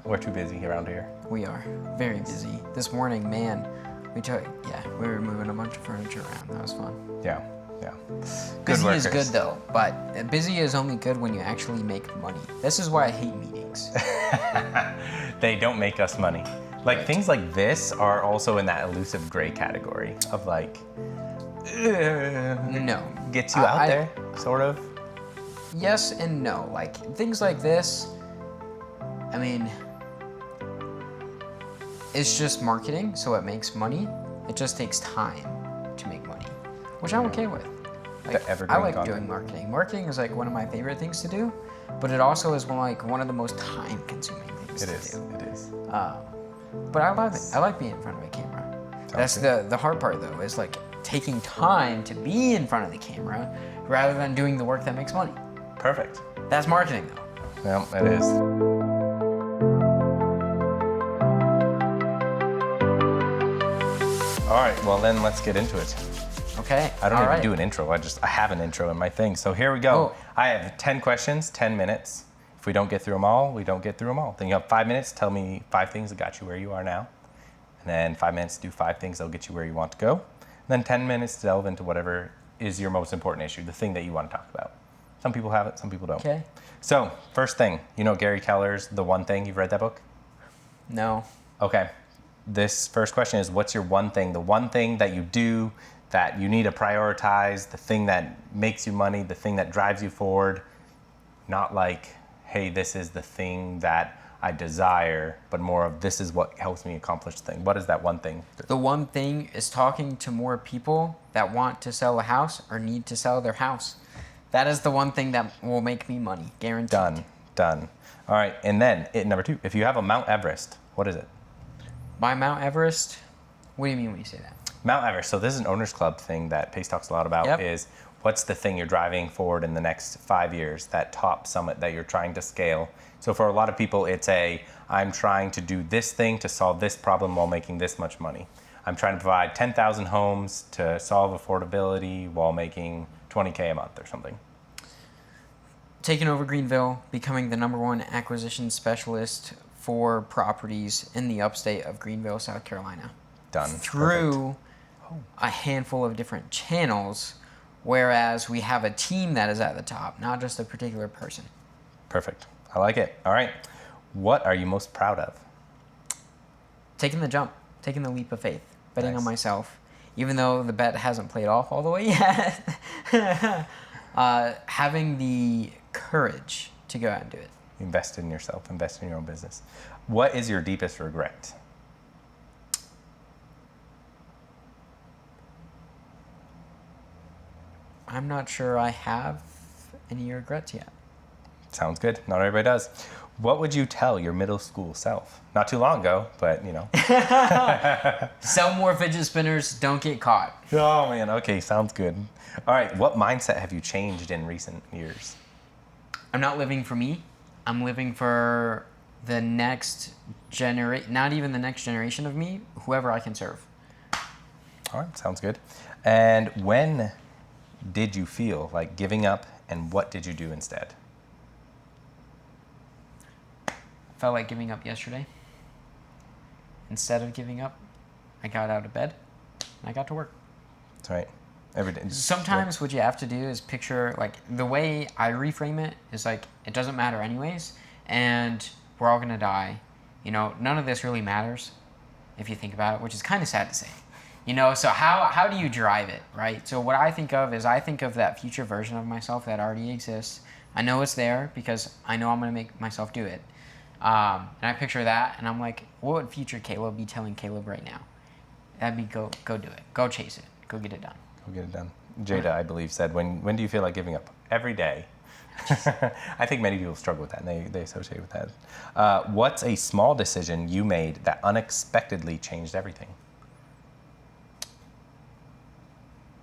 We're too busy around here. We are very busy. This morning, man, we were moving a bunch of furniture around. That was fun. Yeah. Busy workers. is good though, but busy is only good when you actually make money. This is why I hate meetings. They don't make us money. Like things like this are also in that elusive gray category of like, No. gets you out there, sort of. Yes and no. Like things like this, I mean, it's just marketing, so it makes money. It just takes time to make money, which I'm okay with. Like, I like doing marketing. Marketing is like one of my favorite things to do, but it also is one of the most time-consuming things to do. It is. But I love it. I like being in front of a camera. That's the hard part though, is like taking time to be in front of the camera rather than doing the work that makes money. Perfect. That's marketing though. Well, it is. All right, well then let's get into it. Okay. I don't even do an intro. I have an intro in my thing. So here we go. Oh. I have 10 questions, 10 minutes. If we don't get through them all, we don't get through them all. Then you have 5 minutes. Tell me 5 things that got you where you are now. And then 5 minutes to do 5 things that'll get you where you want to go. And then 10 minutes to delve into whatever is your most important issue, the thing that you want to talk about. Some people have it, some people don't. Okay. So first thing, you know Gary Keller's The One Thing? You've read that book? No. Okay. This first question is, what's your one thing? The one thing that you do that you need to prioritize, the thing that makes you money, the thing that drives you forward. Not like, hey, this is the thing that I desire, but more of this is what helps me accomplish the thing. What is that one thing? The one thing is talking to more people that want to sell a house or need to sell their house. That is the one thing that will make me money, guaranteed. Done. All right, and then number 2, if you have a Mount Everest, what is it? My Mount Everest? What do you mean when you say that? Mount Everest, so this is an owners club thing that Pace talks a lot about, is what's the thing you're driving forward in the next 5 years, that top summit that you're trying to scale. So for a lot of people, it's I'm trying to do this thing to solve this problem while making this much money. I'm trying to provide 10,000 homes to solve affordability while making $20K a month or something. Taking over Greenville, becoming the #1 acquisition specialist for properties in the upstate of Greenville, South Carolina. Done. Through a handful of different channels, whereas we have a team that is at the top, not just a particular person. Perfect. I like it. All right. What are you most proud of? Taking the jump, taking the leap of faith, betting on myself, even though the bet hasn't played off all the way yet. Having the courage to go out and do it. Invest in yourself, invest in your own business. What is your deepest regret? I'm not sure I have any regrets yet. Sounds good. Not everybody does. What would you tell your middle school self? Not too long ago, but you know. Sell more fidget spinners, don't get caught. Oh man, okay, sounds good. All right, what mindset have you changed in recent years? I'm not living for me. I'm living for the next not even the next generation of me, whoever I can serve. All right, sounds good. And when did you feel like giving up, and what did you do instead? Felt like giving up yesterday. Instead of giving up, I got out of bed and I got to work. That's right. Every day. Sometimes what you have to do is picture, like, the way I reframe it is like, it doesn't matter anyways, and we're all gonna die. You know, none of this really matters if you think about it, which is kind of sad to say. You know, so how do you drive it, right? So what I think of is I think of that future version of myself that already exists. I know it's there because I know I'm gonna make myself do it. And I picture that, and I'm like, what would future Caleb be telling Caleb right now? That'd be go do it. Go chase it. Go get it done. Go get it done. Jada, I believe, said, when do you feel like giving up? Every day. I think many people struggle with that, and they associate with that. What's a small decision you made that unexpectedly changed everything?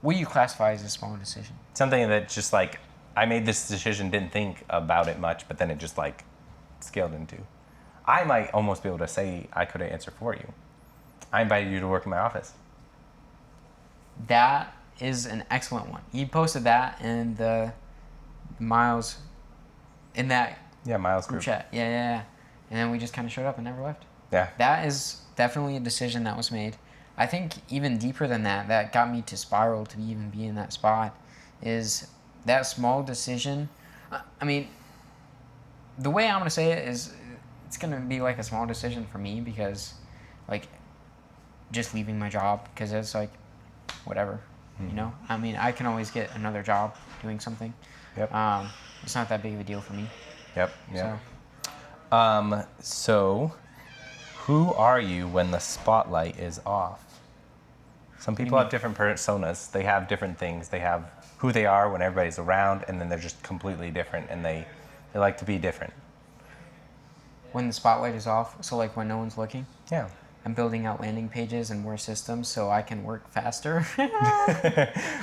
What do you classify as a small decision? Something that just like, I made this decision, didn't think about it much, but then it just like scaled into. I might almost be able to say I could answer for you. I invited you to work in my office. That is an excellent one. You posted that in the Miles, in that Miles group chat. Yeah. and then we just kind of showed up and never left. Yeah. That is definitely a decision that was made. I think even deeper than that, that got me to spiral to even be in that spot, is that small decision. I mean, the way I'm going to say it is it's going to be like a small decision for me because, like, just leaving my job because it's like, whatever, you know? I mean, I can always get another job doing something. Yep. It's not that big of a deal for me. Yep. So, who are you when the spotlight is off? Some people have different personas. They have different things. They have who they are when everybody's around, and then they're just completely different, and they like to be different. When the spotlight is off, so like when no one's looking? Yeah. I'm building out landing pages and more systems so I can work faster.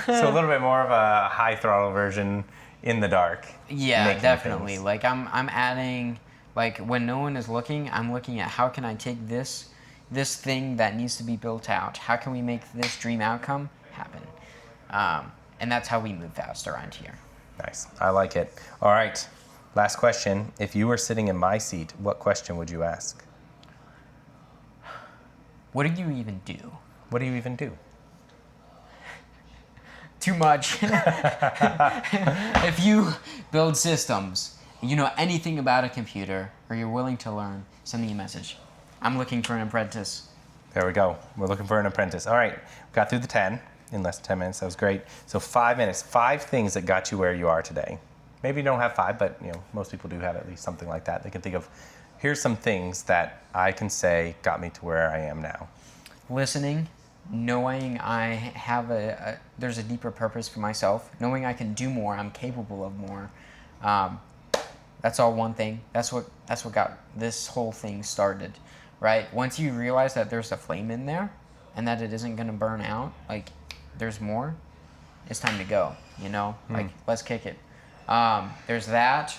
So a little bit more of a high throttle version in the dark. Yeah, definitely. Things. Like I'm adding, like when no one is looking, I'm looking at how can I take this thing that needs to be built out. How can we make this dream outcome happen? And that's how we move fast around here. Nice. I like it. All right. Last question. If you were sitting in my seat, what question would you ask? What do you even do? What do you even do? Too much. If you build systems, you know anything about a computer, or you're willing to learn, send me a message. I'm looking for an apprentice. There we go. We're looking for an apprentice. All right. We got through the 10 in less than 10 minutes. That was great. So 5 minutes. 5 things that got you where you are today. Maybe you don't have 5, but most people do have at least something like that. They can think of, here's some things that I can say got me to where I am now. Listening, knowing I have there's a deeper purpose for myself, knowing I can do more, I'm capable of more. That's all one thing. That's what got this whole thing started, right? Once you realize that there's a flame in there and that it isn't going to burn out, like there's more, it's time to go, like let's kick it. There's that.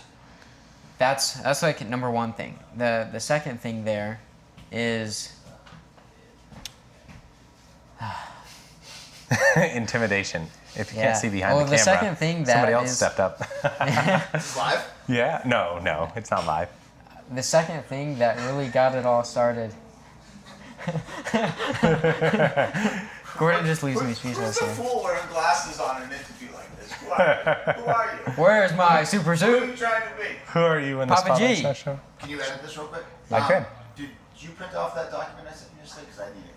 That's like number one thing. The second thing there is intimidation. If you can't see behind the camera, the second thing that somebody else stepped up. It's live? Yeah, no, it's not live. The second thing that really got it all started. Gordon just leaves me speechless. Who's the fool wearing glasses on an interview like this? Who are you? Where's my super Who suit? are you trying to be? Who are you in the Papa spotlight G. session? Can you edit this real quick? I could. Did you print off that document I sent you yesterday? Because I need it.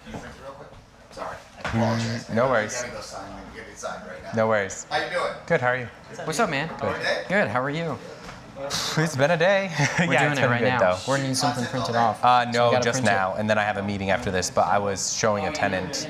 Can you print it real quick? Sorry. I apologize. No worries. You gotta go sign it. Get it signed right now. No worries. How you doing? Good, how are you? What's up, man? Good. Good. How are you? It's been a day. We're Yeah, doing it's it been right good, now. though. We're needing something printed off. No, So we gotta just print it. now, and then I have a meeting after this, but I was showing a tenant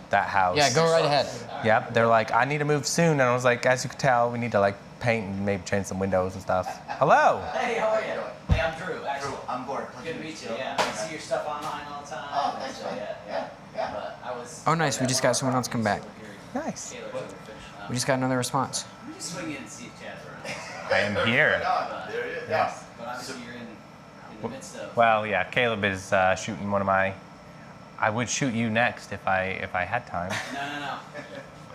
that house. Yeah, go right ahead. Yep, they're like, I need to move soon, and I was like, as you can tell, we need to like paint and maybe change some windows and stuff. Hello. Hey, how are you? Hey, I'm Drew. Actually, Drew, I'm Gordon. good to meet you. Yeah, I see your stuff online all the time. Oh, thanks, So, man. yeah. Yeah. But I was. Oh, nice. We just got someone else come back. Nice. We just got another response. Let me just swing in and see if Chad's around. I am here. There it is. Yes. But obviously you're in the midst of. Well, yeah, Caleb is shooting one of my. I would shoot you next if I had time. No.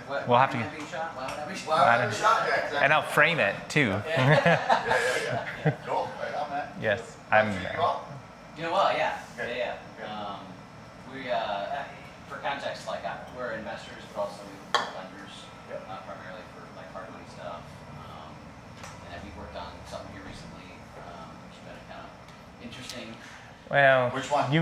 What, We'll have to why get- am I being shot? Why would I be shot? Well, I haven't shot yet. And I'll frame it too. Yeah. Cool. Right on, man. Yes, I'm. Shoot you all? You know what? Yeah. Good. Yeah. We for context, like we're investors, but also we work lenders, Yep. primarily for like hard money stuff. And we worked on something here recently, which has been kind of interesting. Well, Which one?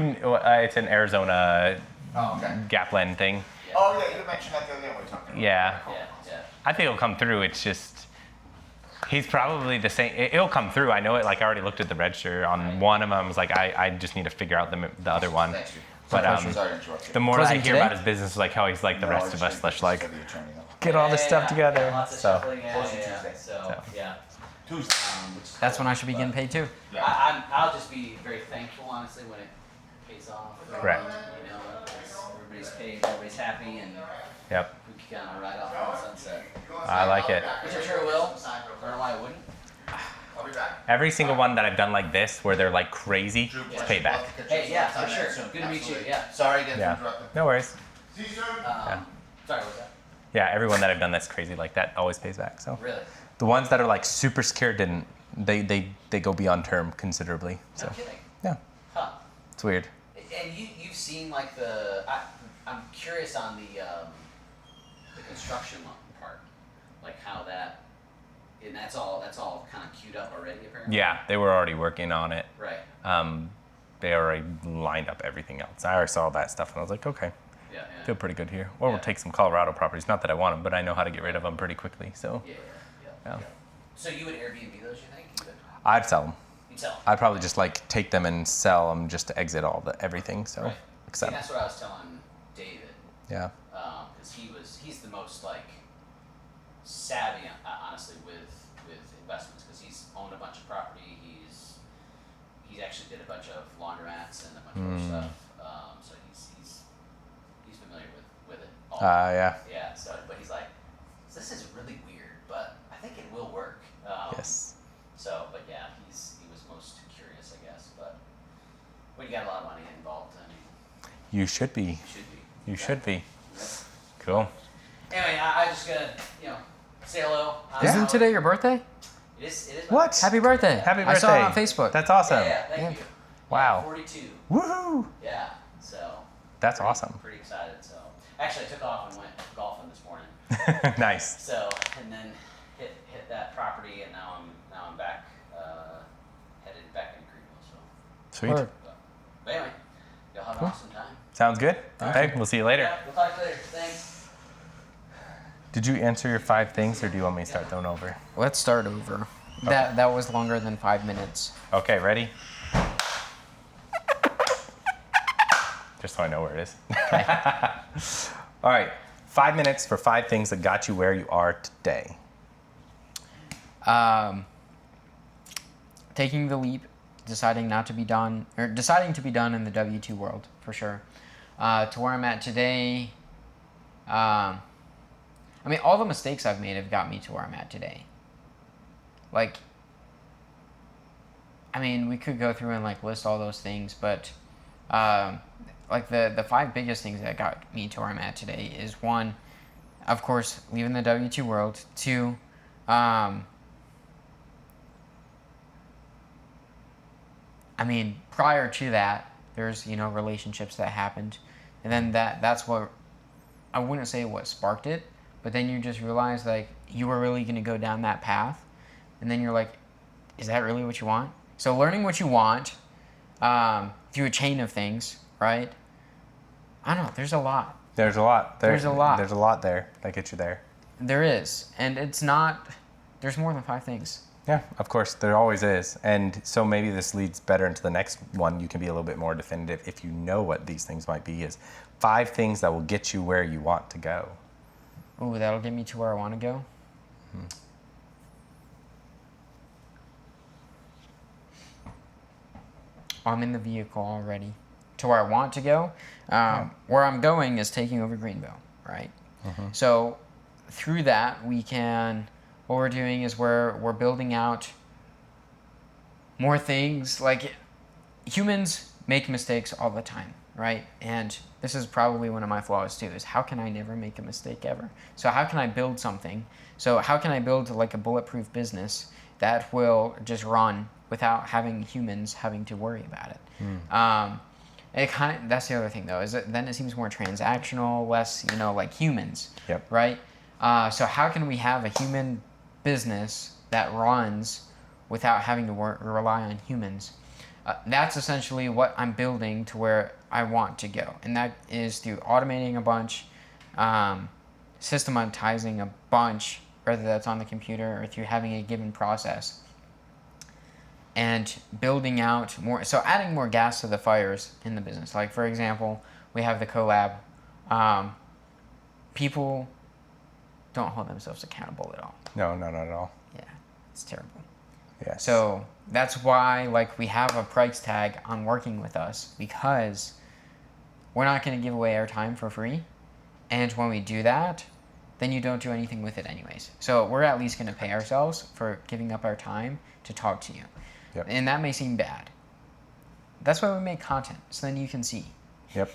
It's an Arizona Oh, okay. Gapland thing. Oh, yeah, you mentioned that the other day when we were talking. Yeah. Yeah. I think it'll come through. It's just he's probably the same. It'll come through. I know it. Like I already looked at the register on one of them. I was like, I just need to figure out the other one. Thanks, Drew. But Sorry to interrupt you. the more that I Closing hear today? about his business, like how he's like the No, rest I of just us, let's like said the attorney, though. get all this stuff together. Yeah, lots of So shuffling, Closing Tuesday. So, yeah. Tuesday. That's when I should be getting paid too. Yeah. I'll just be very thankful, honestly, when it pays off. Correct. You know, everybody's paid, everybody's happy, and yep, we can kind of ride off on the sunset. I like it. Which I'm sure it will. I don't know why it wouldn't. I'll be back. Every single one that I've done like this, where they're like crazy, it's payback. Hey, yeah, for sure. Good to meet you. Yeah. Sorry again for Yeah, interrupting. no worries. See you soon. Sorry, what was that? Yeah, everyone that I've done that's crazy like that always pays back. So Really? the ones that are like super secure didn't They go beyond term considerably. So No kidding. yeah, Huh. it's weird. And you've seen like I'm curious on the construction part, like how that, and that's all kind of queued up already apparently. Yeah, they were already working on it. Right. They already lined up everything else. I already saw that stuff and I was like, okay, Yeah. feel pretty good here. Or we'll take some Colorado properties. Not that I want them, but I know how to get rid of them pretty quickly. So Yeah. So you would Airbnb those, you think? You would? I'd sell them. You'd sell 'em? I'd probably just like take them and sell them just to exit everything. So Right. See, except that's what I was telling David. yeah. Because he's the most like savvy, honestly, with investments, because he's owned a bunch of property. He's actually did a bunch of laundromats and a bunch of other stuff. So he's familiar with it all. Yeah. Yeah. So, but he's like, this is really weird, but I think it will work. Yes. So, but yeah, he was most curious, I guess. But when you got a lot of money involved, I mean, You should be. you should be. You should be. Yep. Cool. Anyway, I just gotta, say hello. Isn't today your birthday? It is. What? Happy birthday. Happy birthday. I saw it on Facebook. That's awesome. Yeah, thank you. Wow. Yeah, 42. Woohoo! Yeah, so. That's pretty- awesome. Pretty excited. So, actually, I took off and went golfing this morning. Nice. So, and then hit that property, and now I'm back, headed back into Greenville. So, Sweet. Word. but anyway, y'all have an awesome time. Sounds good. Hey, we'll see you later. Yeah, we'll talk later. Thanks. Did you answer your 5 things, or do you want me to start going over? Let's start over. That was longer than 5 minutes. Okay, ready? Just so I know where it is. All right, 5 minutes for 5 things that got you where you are today. Taking the leap, deciding to be done in the W-2 world, for sure. To where I'm at today, I mean, all the mistakes I've made have got me to where I'm at today. Like, I mean, we could go through and like list all those things, but like the 5 biggest things that got me to where I'm at today is 1, of course, leaving the W-2 world. 2, I mean, prior to that, there's, relationships that happened. And then that's what, I wouldn't say what sparked it, but then you just realize, like, you were really going to go down that path. And then you're like, is that really what you want? So learning what you want through a chain of things, right? I don't know. There's a lot. There's a lot. There's a lot. There's a lot there that gets you there. There is. And it's not, there's more than 5 things. Yeah, of course, there always is. And so maybe this leads better into the next one. You can be a little bit more definitive if you know what these things might be, is 5 things that will get you where you want to go. Ooh, that'll get me to where I want to go. I'm in the vehicle already. To where I want to go. Where I'm going is taking over Greenville, right? So through that, what we're doing is we're building out more things. Like, humans make mistakes all the time, right? And this is probably one of my flaws too, is how can I never make a mistake ever? So how can I build something? So how can I build like a bulletproof business that will just run without having humans having to worry about it? That's the other thing though, is then it seems more transactional, less, like humans, Yep. right? So how can we have a human business that runs without having to rely on humans? That's essentially what I'm building to where I want to go. And that is through automating a bunch, systematizing a bunch, whether that's on the computer or through having a given process. And building out more, so adding more gas to the fires in the business. Like, for example, we have the collab. People don't hold themselves accountable at all. No, not at all. Yeah, it's terrible. Yes. So that's why, like, we have a price tag on working with us, because we're not going to give away our time for free. And when we do that, then you don't do anything with it anyways. So we're at least going to pay ourselves for giving up our time to talk to you. Yep. And that may seem bad. That's why we make content, so then you can see. Yep.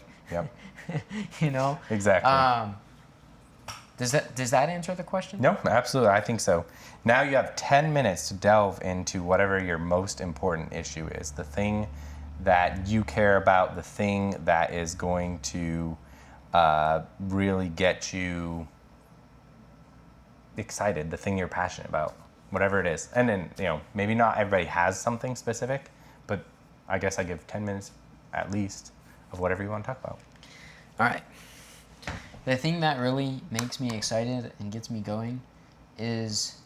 You know? Exactly. Does that answer the question? No, absolutely. I think so. Now you have 10 minutes to delve into whatever your most important issue is, the thing that you care about, the thing that is going to really get you excited, the thing you're passionate about, whatever it is. And then, maybe not everybody has something specific, but I guess I give 10 minutes at least of whatever you want to talk about. All right. The thing that really makes me excited and gets me going is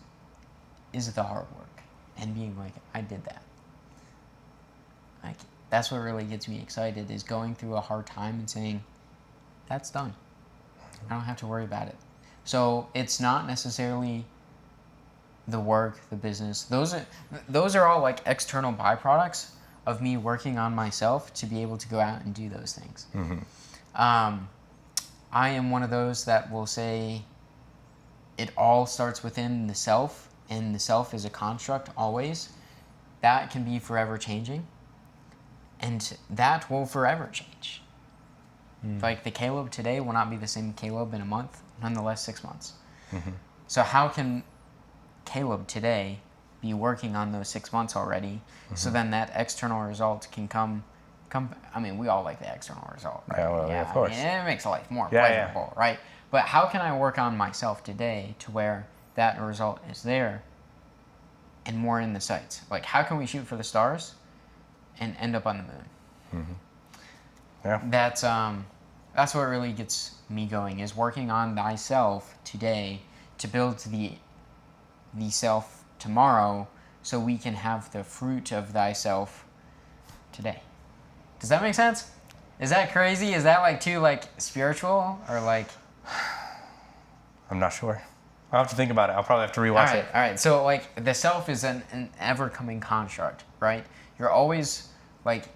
the hard work and being like, I did that. Like, that's what really gets me excited, is going through a hard time and saying, that's done. I don't have to worry about it. So it's not necessarily the work, the business. Those are all like external byproducts of me working on myself to be able to go out and do those things. Mm-hmm. I am one of those that will say it all starts within the self, and the self is a construct always. That can be forever changing, and that will forever change. Like the Caleb today will not be the same Caleb in a month, nonetheless 6 months. Mm-hmm. So how can Caleb today be working on those 6 months already, so then that external result can come. I mean, we all like the external result, right? Yeah, well, of course. I mean, it makes life more pleasurable, right? But how can I work on myself today to where that result is there and more in the sights? Like, how can we shoot for the stars and end up on the moon? Mm-hmm. Yeah. That's what really gets me going, is working on thyself today to build the self tomorrow, so we can have the fruit of thyself today. Does that make sense? Is that crazy? Is that like too like spiritual or like? I'm not sure. I'll have to think about it. I'll probably have to rewatch it. All right. So like the self is an ever-coming construct, right? You're always like,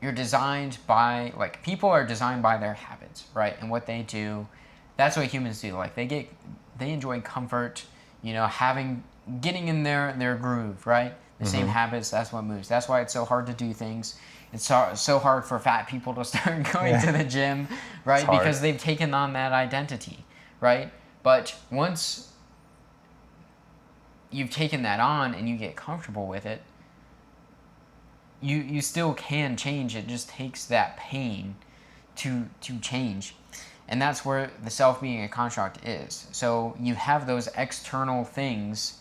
you're designed by, like, people are designed by their habits, right? And what they do, that's what humans do. Like they enjoy comfort, getting in their groove, right? The same habits, that's what moves. That's why it's so hard to do things. It's so hard for fat people to start going to the gym, right? Because they've taken on that identity, right? But once you've taken that on and you get comfortable with it, you still can change. It just takes that pain to change. And that's where the self being a construct is. So you have those external things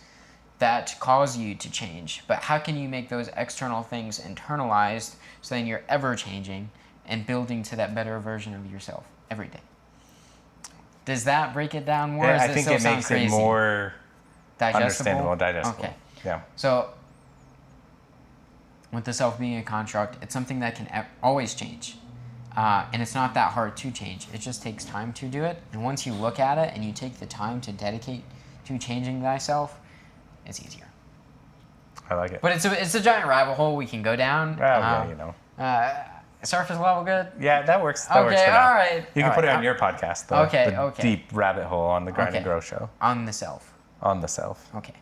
that cause you to change. But how can you make those external things internalized so then you're ever changing and building to that better version of yourself every day? Does that break it down more? Yeah, I think it makes it more understandable, digestible. Okay. Yeah. So with the self being a construct, it's something that can always change. And it's not that hard to change. It just takes time to do it. And once you look at it and you take the time to dedicate to changing thyself, it's easier. I like it. But it's a giant rabbit hole we can go down. Surface level good? Yeah, that works. That works for now. All right. You can put it on your podcast, the deep rabbit hole on the Grind and Grow show. On the self. On the self. Okay.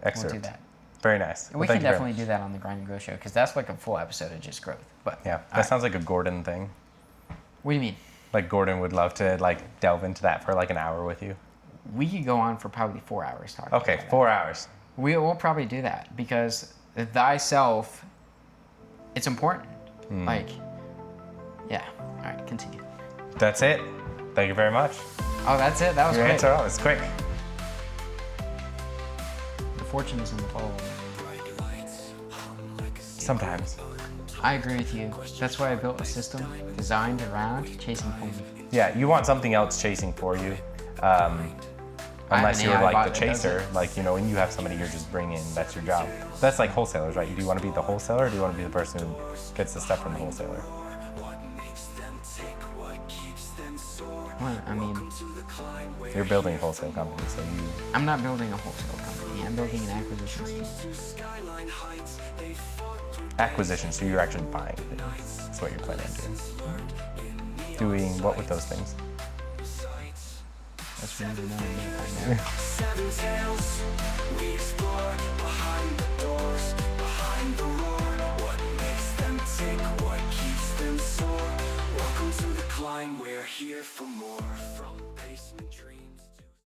Excerpt. We'll do that. Very nice. We can definitely do that on the Grind and Grow show, because that's like a full episode of just growth. But yeah, that sounds like a Gordon thing. What do you mean? Like Gordon would love to delve into that for like an hour with you. We could go on for probably 4 hours talking. Okay, 4 hours. We'll probably do that, because thyself, it's important. Yeah. All right, continue. That's it. Thank you very much. Oh, that's it? That was Your quick. answer, it's quick. The fortune is in the follow. Sometimes. I agree with you. That's why I built a system designed around chasing pony. Yeah, you want something else chasing for you. Unless you're like the chaser, when you have somebody you're just bringing in, that's your job. That's like wholesalers, right? Do you want to be the wholesaler, or do you want to be the person who gets the stuff from the wholesaler? Well, I mean, you're building a wholesale company, so you... I'm not building a wholesale company. I'm building an acquisition scheme. Acquisition, so you're actually buying things. That's what you're planning on doing. Doing what with those things? That's what you know. Seven tales, we explore behind the doors, behind the roar. What makes them tick? What keeps them sore? Welcome to the climb. We're here for more.